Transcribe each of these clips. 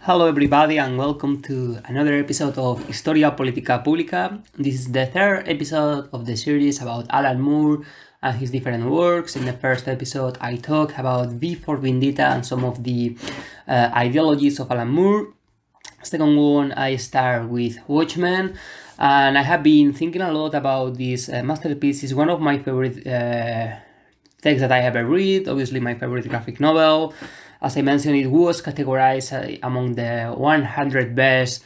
Hello everybody and welcome to another episode of Historia Politica Publica. This is the third episode of the series about Alan Moore and his different works. In the first episode I talked about V for Vendetta and some of the ideologies of Alan Moore. Second one I start with Watchmen, and I have been thinking a lot about this masterpiece. It's one of my favorite texts that I ever read, obviously my favorite graphic novel. As I mentioned, it was categorized among the 100 best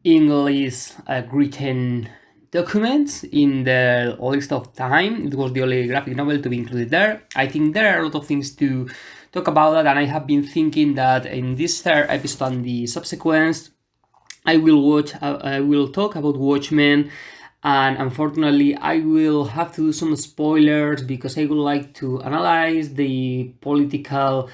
English written documents in the list of Time. It was the only graphic novel to be included there. I think there are a lot of things to talk about that, and I have been thinking that in this third episode and the subsequent, I will talk about Watchmen. And unfortunately I will have to do some spoilers because I would like to analyze the political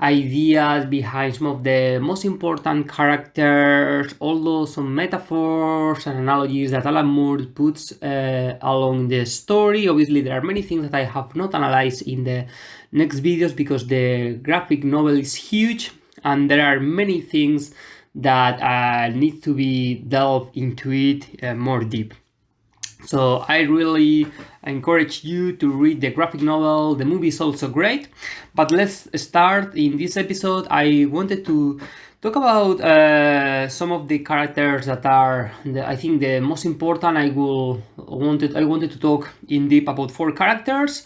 ideas behind some of the most important characters, although some metaphors and analogies that Alan Moore puts along the story. Obviously there are many things that I have not analyzed in the next videos because the graphic novel is huge and there are many things that need to be delved into it more deep. So I really encourage you to read the graphic novel. The movie is also great. But let's start. In this episode I wanted to talk about some of the characters that are I think the most important. I wanted to talk in deep about 4 characters,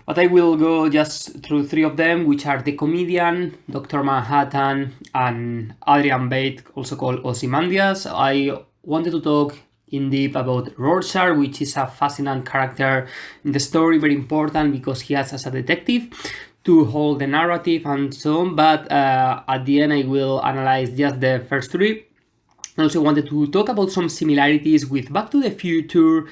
but I will go just through 3 of them, which are the comedian, Dr. Manhattan, and Adrian Bate, also called Ozymandias. I wanted to talk in deep about Rorschach, which is a fascinating character in the story, very important because he has as a detective to hold the narrative and so on, but at the end I will analyze just the first 3. I also wanted to talk about some similarities with Back to the Future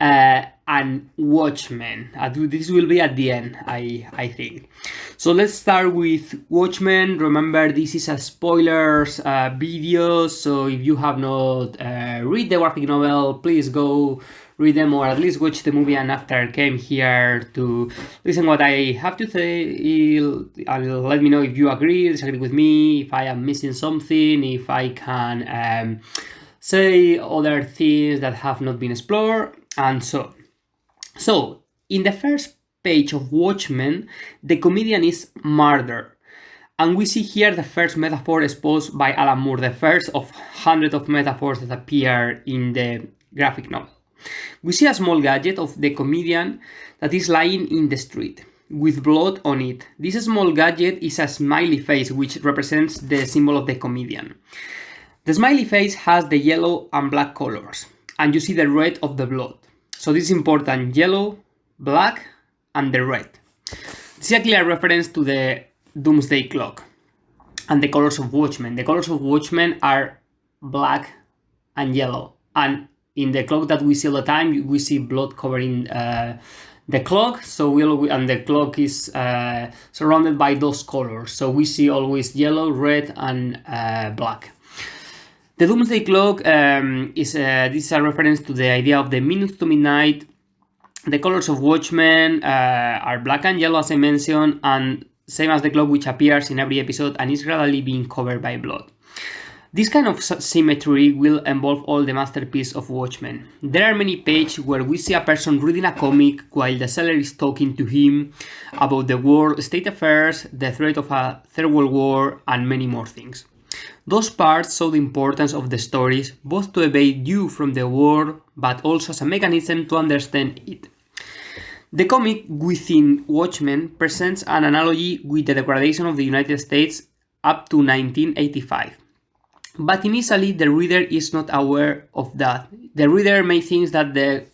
and Watchmen. This will be at the end, I think. So let's start with Watchmen. Remember, this is a spoilers video, so if you have not read the graphic novel, please go read them or at least watch the movie and after came here to listen what I have to say. Let me know if you agree, disagree with me, if I am missing something, if I can say other things that have not been explored, and so on. So, in the first page of Watchmen, the comedian is murdered. And we see here the first metaphor exposed by Alan Moore, the first of hundreds of metaphors that appear in the graphic novel. We see a small gadget of the comedian that is lying in the street, with blood on it. This small gadget is a smiley face, which represents the symbol of the comedian. The smiley face has the yellow and black colors, and you see the red of the blood. So this is important, yellow, black, and the red. This is a clear reference to the Doomsday Clock and the colors of Watchmen. The colors of Watchmen are black and yellow, and in the clock that we see all the time, we see blood covering the clock. And the clock is surrounded by those colors. So we see always yellow, red, and black. The Doomsday Clock this is a reference to the idea of the minutes to midnight. The colors of Watchmen are black and yellow, as I mentioned, and same as the clock, which appears in every episode and is gradually being covered by blood. This kind of symmetry will involve all the masterpiece of Watchmen. There are many pages where we see a person reading a comic while the seller is talking to him about the world state affairs, the threat of a third world war, and many more things. Those parts show the importance of the stories, both to evade you from the war, but also as a mechanism to understand it. The comic within Watchmen presents an analogy with the degradation of the United States up to 1985. But initially, the reader is not aware of that. The reader may think that the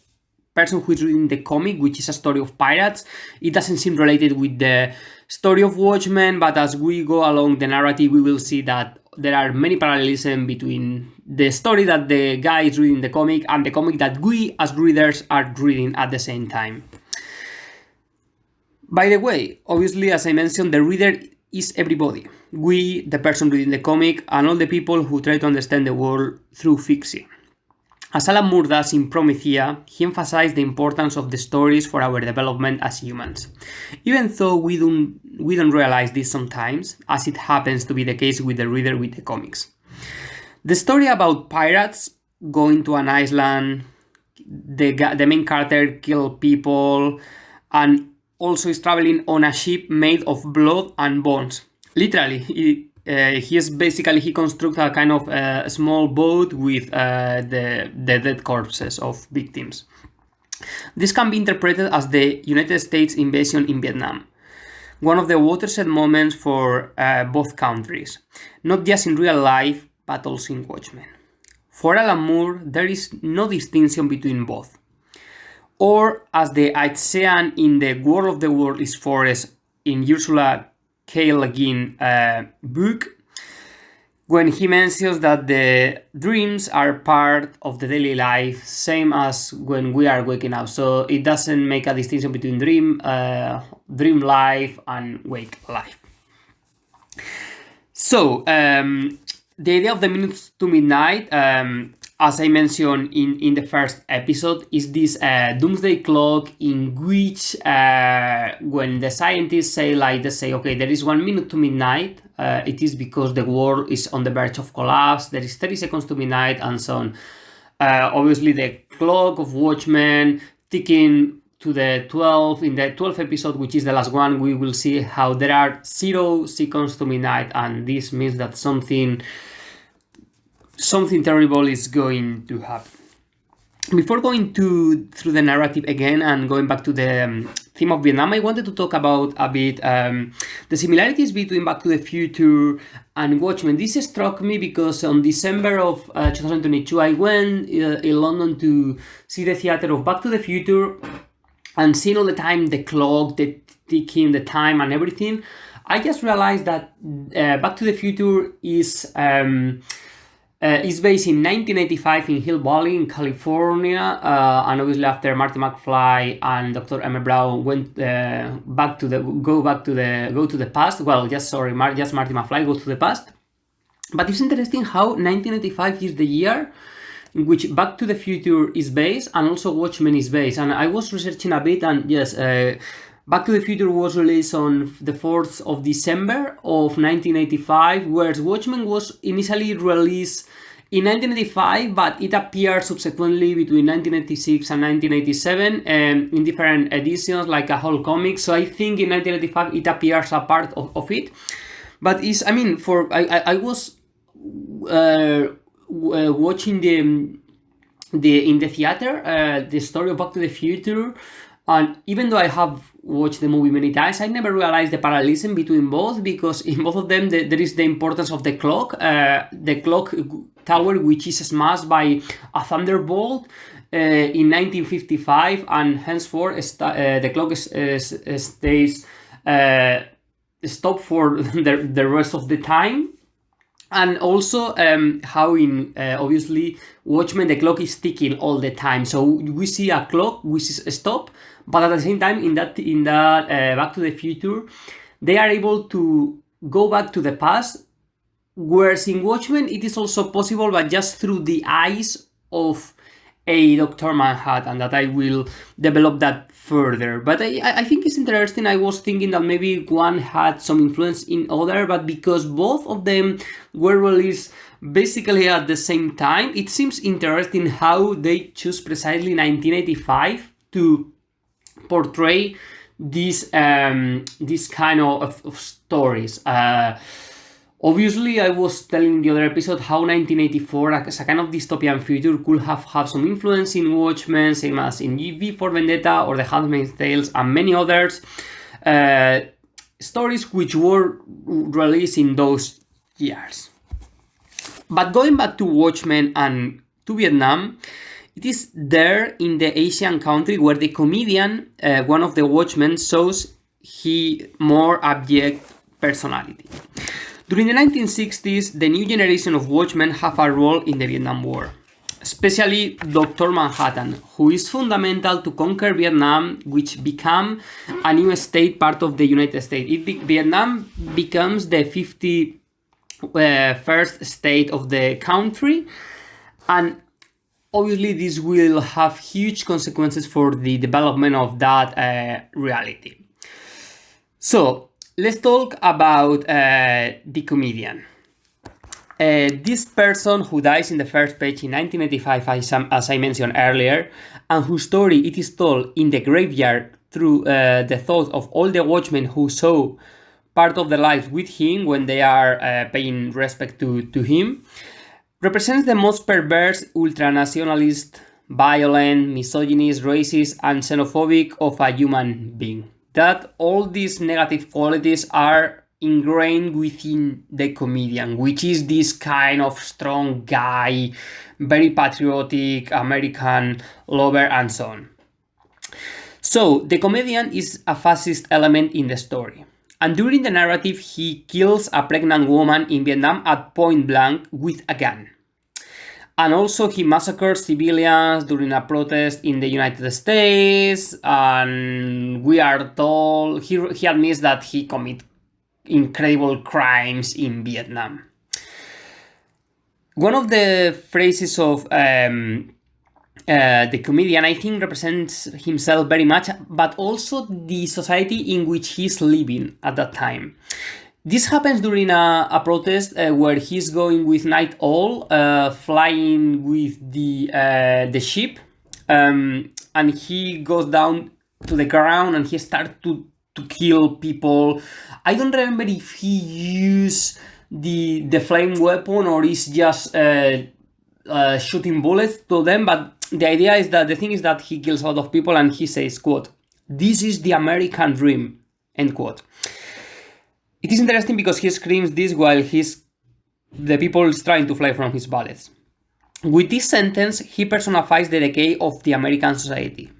person who is reading the comic, which is a story of pirates, it doesn't seem related with the story of Watchmen, but as we go along the narrative, we will see that there are many parallelisms between the story that the guy is reading the comic and the comic that we as readers are reading at the same time. By the way, obviously, as I mentioned, the reader is everybody. We, the person reading the comic, and all the people who try to understand the world through fiction. As Alan Moore does in Promethea, he emphasized the importance of the stories for our development as humans. Even though we don't realize this sometimes, as it happens to be the case with the reader with the comics. The story about pirates going to an island, the main character kill people, and also is traveling on a ship made of blood and bones. Literally, he constructs a kind of small boat with the dead corpses of victims. This can be interpreted as the United States invasion in Vietnam, one of the watershed moments for both countries, not just in real life, but also in Watchmen. For Alan Moore, there is no distinction between both. Or, as the Aitsean in The War of the World is Forest in Ursula K. Le Guin book, when he mentions that the dreams are part of the daily life, same as when we are waking up. So it doesn't make a distinction between dream life and wake life. So the idea of the minutes to midnight, as I mentioned in the first episode, is this doomsday clock in which when the scientists say, okay, there is 1 minute to midnight, it is because the world is on the verge of collapse, there is 30 seconds to midnight, and so on. Obviously, the clock of Watchmen ticking to the 12, in the 12th episode, which is the last one, we will see how there are 0 seconds to midnight, and this means that something terrible is going to happen. Before going through the narrative again and going back to the theme of Vietnam, I wanted to talk about a bit the similarities between Back to the Future and Watchmen. This struck me because on December of 2022, I went in London to see the theater of Back to the Future, and seeing all the time the clock, the ticking, the time and everything, I just realized that Back to the Future is based in 1985 in Hill Valley in California, and obviously after Marty McFly and Dr. Emmett Brown went go to the past. Well, just Marty McFly goes to the past. But it's interesting how 1985 is the year in which Back to the Future is based, and also Watchmen is based. And I was researching a bit, and yes, Back to the Future was released on the 4th of December of 1985, whereas Watchmen was initially released in 1985, but it appeared subsequently between 1986 and 1987 in different editions, like a whole comic. So I think in 1985 it appears a part of it. But I was watching in the theater the story of Back to the Future, and even though I have watched the movie many times, I never realized the parallelism between both, because in both of them there is the importance of the clock tower, which is smashed by a thunderbolt in 1955, and henceforth the clock stays stopped for the rest of the time. And also how in obviously Watchmen the clock is ticking all the time, so we see a clock which is stop, but at the same time in that Back to the Future they are able to go back to the past, whereas in Watchmen it is also possible, but just through the eyes of a Dr. Manhattan, that I will develop that further. But I think it's interesting. I was thinking that maybe one had some influence in other, but because both of them were released basically at the same time, it seems interesting how they choose precisely 1985 to portray this kind of stories. Obviously, I was telling in the other episode how 1984 as a kind of dystopian future could have had some influence in Watchmen, same as in V for Vendetta or The Handmaid's Tales and many others. Stories which were released in those years. But going back to Watchmen and to Vietnam, it is there in the Asian country where the comedian, one of the Watchmen, shows his more abject personality. During the 1960s, the new generation of Watchmen have a role in the Vietnam War, especially Dr. Manhattan, who is fundamental to conquer Vietnam, which became a new state part of the United States. Vietnam becomes the 51st state of the country, and obviously this will have huge consequences for the development of that reality. So let's talk about the comedian. This person who dies in the first page in 1985, as I mentioned earlier, and whose story it is told in the graveyard through the thoughts of all the Watchmen who saw part of their lives with him when they are paying respect to him, represents the most perverse, ultranationalist, violent, misogynist, racist, and xenophobic of a human being. That all these negative qualities are ingrained within the comedian, which is this kind of strong guy, very patriotic, American lover, and so on. So the comedian is a fascist element in the story. And during the narrative, he kills a pregnant woman in Vietnam at point blank with a gun. And also he massacres civilians during a protest in the United States. And we are told, he admits that he committed incredible crimes in Vietnam. One of the phrases of the comedian, I think, represents himself very much, but also the society in which he's living at that time. This happens during a protest where he's going with Night Owl, flying with the ship, and he goes down to the ground and he starts to kill people. I don't remember if he used the flame weapon or is just shooting bullets to them, but the idea is that the thing is that he kills a lot of people and he says, quote, "This is the American dream," end quote. It is interesting because he screams this while the people is trying to fly from his bullets. With this sentence, he personifies the decay of the American society.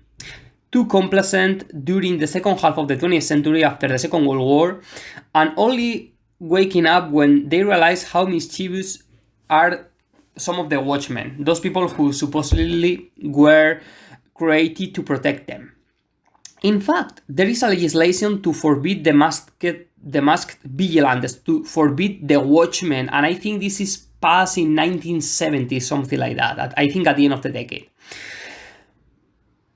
Too complacent during the second half of the 20th century after the Second World War, and only waking up when they realize how mischievous are some of the Watchmen, those people who supposedly were created to protect them. In fact, there is a legislation to forbid the masked vigilantes, to forbid the Watchmen, and I think this is passed in 1970, something like that, I think at the end of the decade.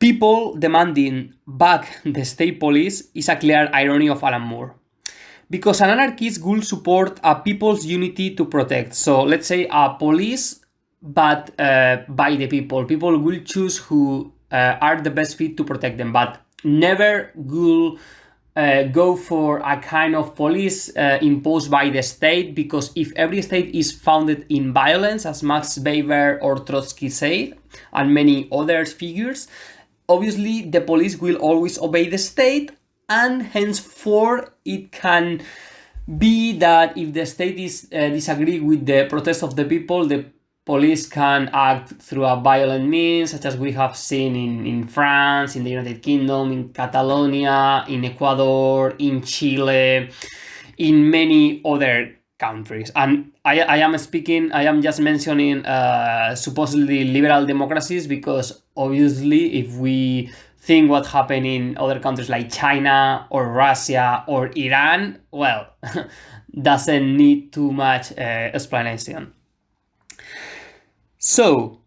People demanding back the state police is a clear irony of Alan Moore. Because an anarchist will support a people's unity to protect. So let's say a police, but by the people. People will choose who are the best fit to protect them, but never will go for a kind of police imposed by the state, because if every state is founded in violence, as Max Weber or Trotsky said, and many other figures, obviously the police will always obey the state, and henceforth it can be that if the state is disagree with the protest of the people, the police can act through a violent means, such as we have seen in France, in the United Kingdom, in Catalonia, in Ecuador, in Chile, in many other countries. And I am just mentioning supposedly liberal democracies because obviously if we think what happened in other countries like China or Russia or Iran, well, doesn't need too much explanation. So,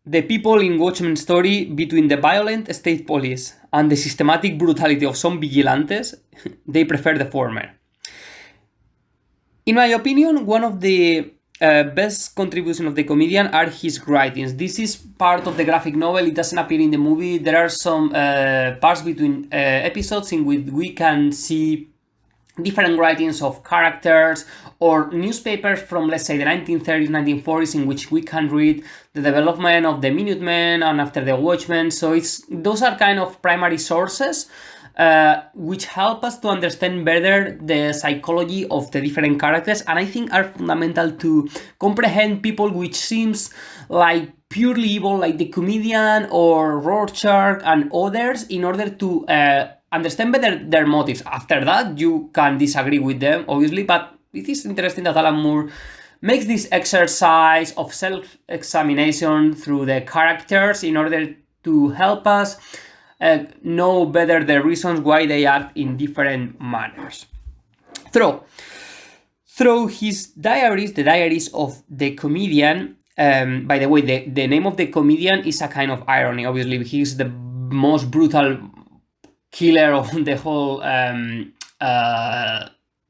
the people in Watchmen's story, between the violent state police and the systematic brutality of some vigilantes, they prefer the former. In my opinion, one of the best contributions of the comedian are his writings. This is part of the graphic novel. It doesn't appear in the movie. There are some parts between episodes in which we can see different writings of characters or newspapers from, let's say, the 1930s, 1940s, in which we can read the development of the Minutemen and after the Watchmen. So those are kind of primary sources which help us to understand better the psychology of the different characters, and I think are fundamental to comprehend people which seems like purely evil, like the comedian or Rorschach and others, in order to understand better their motives. After that, you can disagree with them, obviously, but it is interesting that Alan Moore makes this exercise of self-examination through the characters in order to help us know better the reasons why they act in different manners. Through his diaries, the diaries of the comedian, By the way, the name of the comedian is a kind of irony. Obviously, he's the most brutal killer of the whole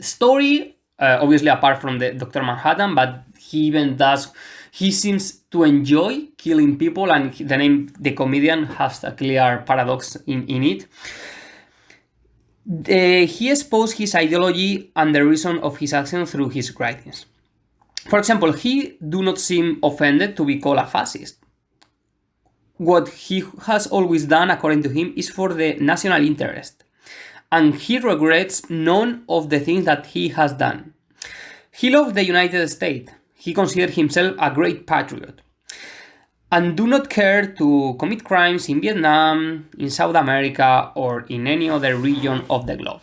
story. Obviously, apart from the Dr. Manhattan, but he seems to enjoy killing people, and the name the comedian has a clear paradox in it. He exposed his ideology and the reason of his action through his writings. For example, he do not seem offended to be called a fascist. What he has always done, according to him, is for the national interest, and he regrets none of the things that he has done. He loves the United States. He considers himself a great patriot, and do not care to commit crimes in Vietnam, in South America, or in any other region of the globe.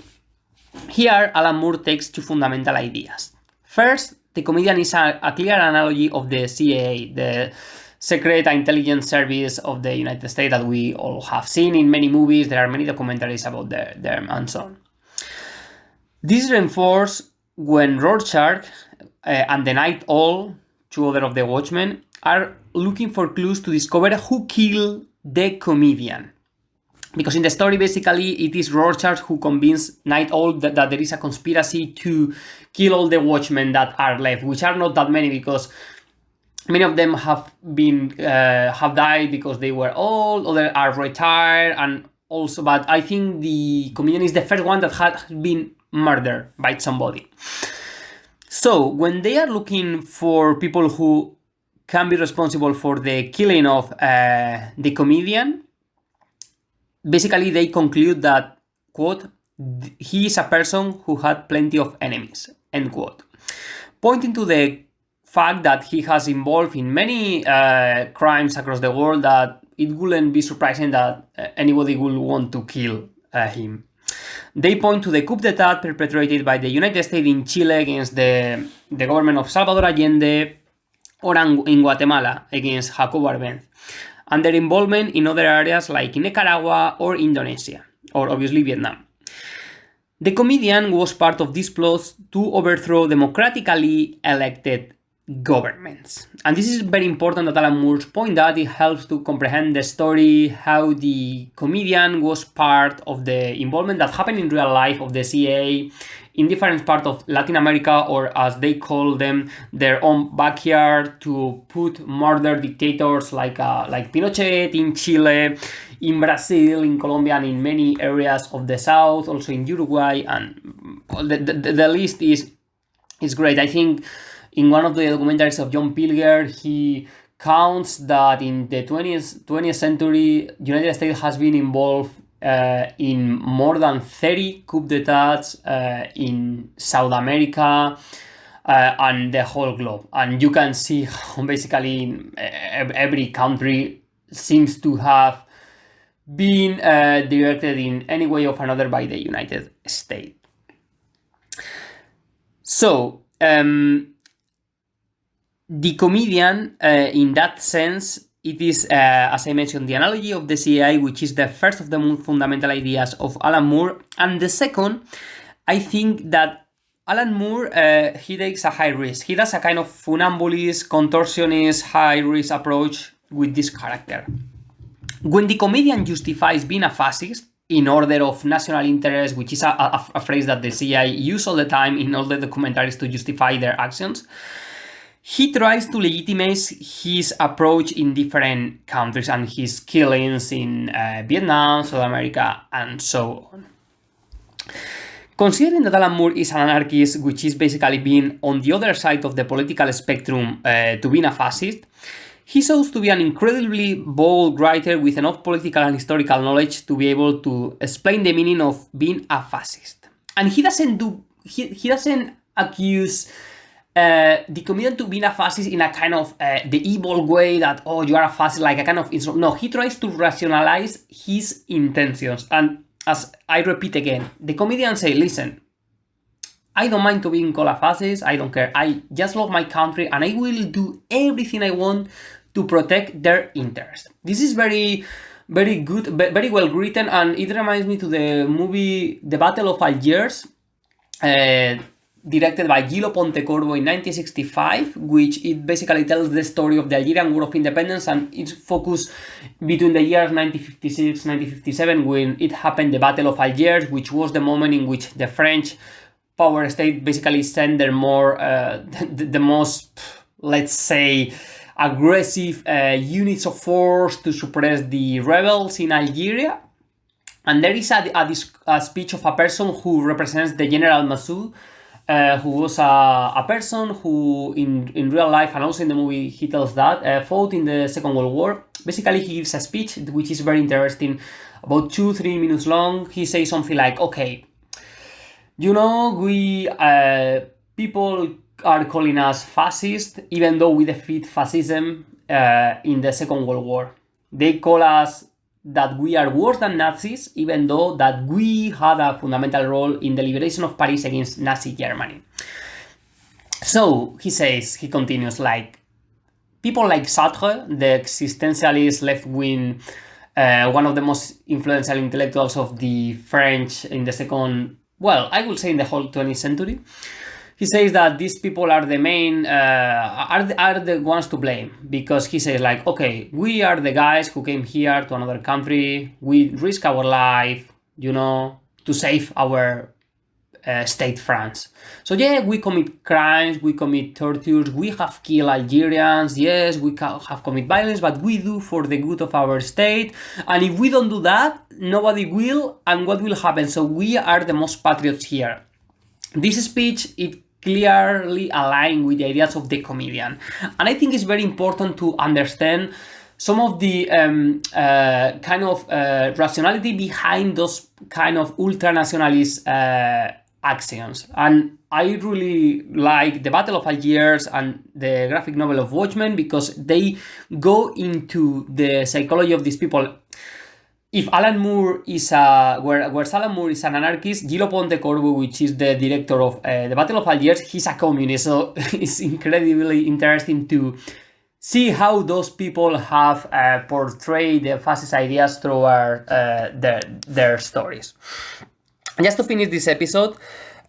Here, Alan Moore takes two fundamental ideas. First, the comedian is a clear analogy of the CIA, the Secret Intelligence Service of the United States that we all have seen in many movies. There are many documentaries about them and so on. This is reinforced when Rorschach and the Night Owl, two other of the Watchmen, are looking for clues to discover who killed the comedian. Because in the story, basically, it is Rorschach who convinced Night Owl that there is a conspiracy to kill all the Watchmen that are left, which are not that many because many of them have died because they were old, others are retired, and also, but I think the comedian is the first one that had been murdered by somebody. So when they are looking for people who can be responsible for the killing of the comedian, basically they conclude that, quote, he is a person who had plenty of enemies, end quote, pointing to the fact that he has involved in many crimes across the world, that it wouldn't be surprising that anybody would want to kill him. They point to the coup d'etat perpetrated by the United States in Chile against the government of Salvador Allende, or in Guatemala against Jacobo Arbenz, and their involvement in other areas like in Nicaragua or Indonesia, or obviously Vietnam. The comedian was part of these plots to overthrow democratically elected governments. And this is very important that Alan Moore's point that it helps to comprehend the story, how the comedian was part of the involvement that happened in real life of the CIA in different parts of Latin America, or as they call them, their own backyard, to put murder dictators like Pinochet in Chile, in Brazil, in Colombia, and in many areas of the South, also in Uruguay, and the list is great. I think in one of the documentaries of John Pilger, he counts that in the 20th century, United States has been involved in more than 30 coup d'etats in South America and the whole globe. And you can see how basically every country seems to have been directed in any way or another by the United States. So, the comedian, in that sense, it is, as I mentioned, the analogy of the CIA, which is the first of the fundamental ideas of Alan Moore. And the second, I think that Alan Moore, he takes a high risk. He does a kind of funambulist, contortionist, high-risk approach with this character. When the comedian justifies being a fascist in order of national interest, which is a phrase that the CIA use all the time in all the documentaries to justify their actions, he tries to legitimize his approach in different countries and his killings in Vietnam, South America, and so on. Considering that Alan Moore is an anarchist, which is basically being on the other side of the political spectrum to being a fascist, he shows to be an incredibly bold writer with enough political and historical knowledge to be able to explain the meaning of being a fascist. And he doesn't accuse the comedian to being a fascist in a kind of the evil way that, oh, you are a fascist, like a kind of insult. No, he tries to rationalize his intentions. And as I repeat again, the comedian say, listen, I don't mind to being called a fascist, I don't care. I just love my country and I will do everything I want to protect their interests. This is very, very good, very well written, and it reminds me to the movie The Battle of Algiers. directed by Gillo Pontecorvo in 1965, which it basically tells the story of the Algerian War of Independence, and it's focused between the years 1956-1957 when it happened, the Battle of Algiers, which was the moment in which the French power state basically sent their the most, let's say, aggressive units of force to suppress the rebels in Algeria. And there is a speech of a person who represents the General Massoud, who was a person who in real life, and also in the movie he tells that, fought in the Second World War. Basically he gives a speech which is very interesting, about 2-3 minutes long. He says something like, okay, you know, we people are calling us fascist, even though we defeat fascism in the Second World War. They call us that we are worse than Nazis, even though that we had a fundamental role in the liberation of Paris against Nazi Germany. So he continues, like, people like Sartre, the existentialist left-wing, one of the most influential intellectuals of the French in the second, well, I would say in the whole 20th century, he says that these people are the main, are the ones to blame, because he says, like, okay, we are the guys who came here to another country, we risk our life, you know, to save our state France. So yeah, we commit crimes, we commit tortures, we have killed Algerians, yes, we have committed violence, but we do for the good of our state, and if we don't do that, nobody will, and what will happen? So we are the most patriots here. This speech, it clearly aligned with the ideas of the comedian. And I think it's very important to understand some of the kind of rationality behind those kind of ultra-nationalist actions. And I really like the Battle of Algiers and the graphic novel of Watchmen because they go into the psychology of these people. If Alan Moore is whereas Alan Moore is an anarchist, Gillo Pontecorvo, which is the director of the Battle of Algiers, he's a communist. So it's incredibly interesting to see how those people have portrayed the fascist ideas through their stories. And just to finish this episode,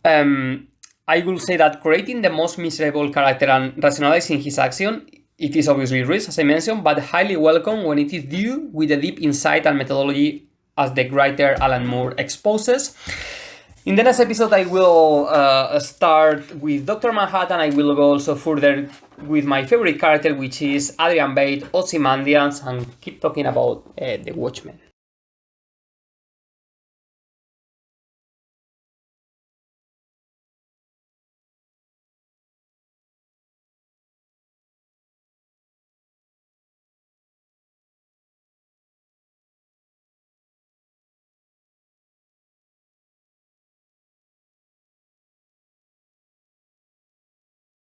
I will say that creating the most miserable character and rationalizing his action, it is obviously risk, as I mentioned, but highly welcome when it is due with a deep insight and methodology as the writer Alan Moore exposes. In the next episode, I will start with Dr. Manhattan. I will go also further with my favorite character, which is Adrian Bate, Ozymandias, and keep talking about the Watchmen.